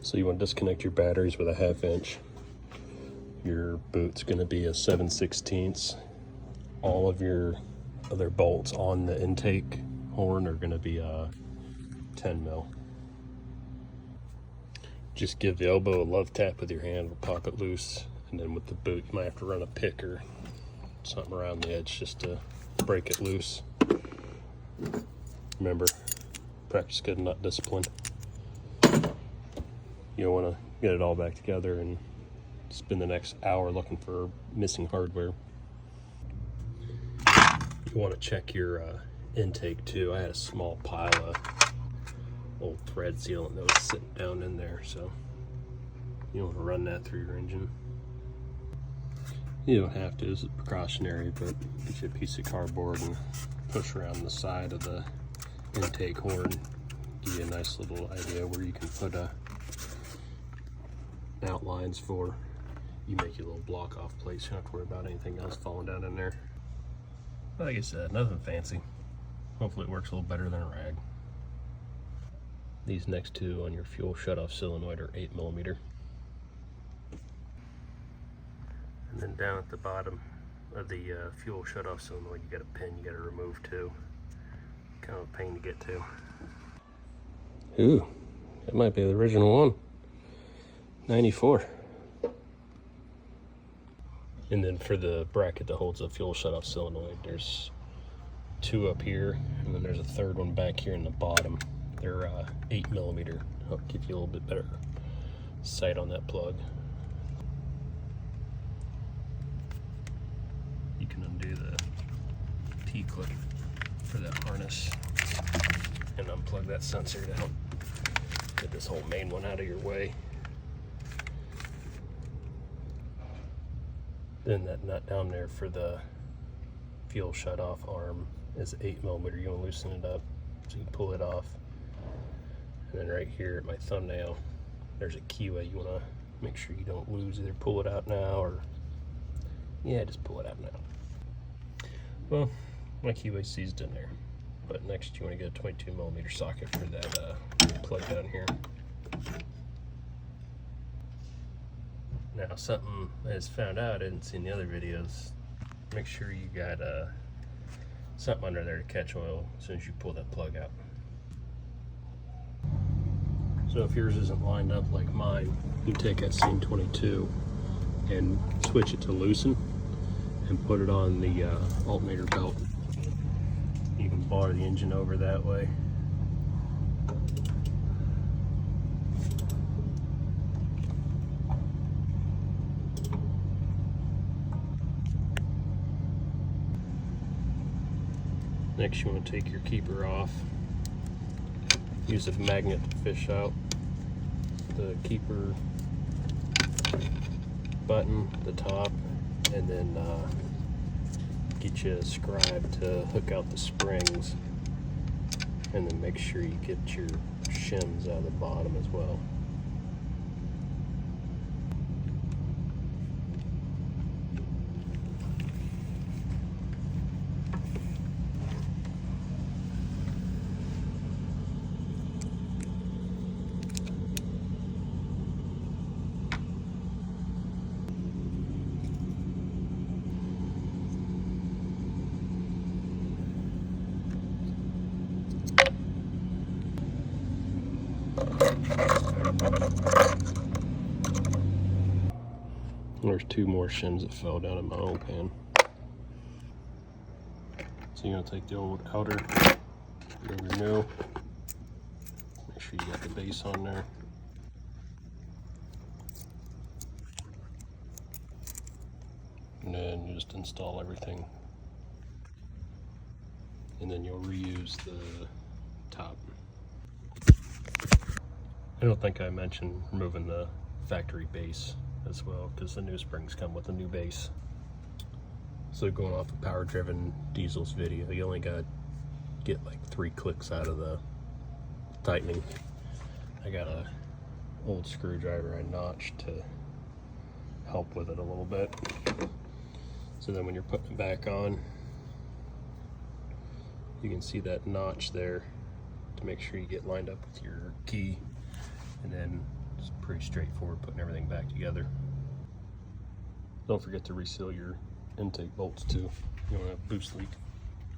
So you want to disconnect your batteries with a 1/2 inch. Your boot's going to be a 7/16. All of your other bolts on the intake horn are going to be a 10 mil. Just give the elbow a love tap with your hand, it'll pop it loose. And then with the boot, you might have to run a pick or something around the edge just to break it loose. Remember, practice good, not discipline. You don't want to get it all back together and spend the next hour looking for missing hardware. You want to check your intake too. I had a small pile of old thread sealant that was sitting down in there, so you want to run that through your engine. You don't have to, this is precautionary, but get you a piece of cardboard and push around the side of the intake horn. Give you a nice little idea where you can put outlines for. You make your little block off place, you don't have to worry about anything else falling down in there. Like I said, nothing fancy. Hopefully it works a little better than a rag. These next two on your fuel shutoff solenoid are 8mm. And then down at the bottom of the fuel shutoff solenoid, you got a pin you got to remove too. Kind of a pain to get to. Ooh, that might be the original one. 94. And then for the bracket that holds the fuel shutoff solenoid, there's 2 up here, and then there's a 3rd one back here in the bottom. They're 8mm. I'll give you a little bit better sight on that plug. You can undo the T-clip for that harness and unplug that sensor to help get this whole main one out of your way. Then that nut down there for the fuel shutoff arm is 8mm. You want to loosen it up so you can pull it off. And then right here at my thumbnail, there's a keyway. You want to make sure you don't lose. Either pull it out now or, yeah, just pull it out now. Well, my keyway seized in there. But next you want to get a 22mm socket for that plug down here. Now something I just found out, I didn't see in the other videos, make sure you got something under there to catch oil as soon as you pull that plug out. So if yours isn't lined up like mine, you take that same 22 and switch it to loosen and put it on the alternator belt. You can bar the engine over that way. Next you want to take your keeper off. Use a magnet to fish out the keeper button at the top, and then get you a scribe to hook out the springs, and then make sure you get your shims out of the bottom as well. There's 2 more shims that fell down in my oil pan. So you're gonna take the old outer, go your new, make sure you got the base on there. And then you just install everything. And then you'll reuse the top. I don't think I mentioned removing the factory base as well, because the new springs come with a new base. So going off a power driven diesel's video, you only got to get like 3 clicks out of the tightening. I got a old screwdriver I notched to help with it a little bit. So then when you're putting it back on, you can see that notch there to make sure you get lined up with your key, and then It's pretty straightforward putting everything back together. Don't forget to reseal your intake bolts too. You don't have a boost leak.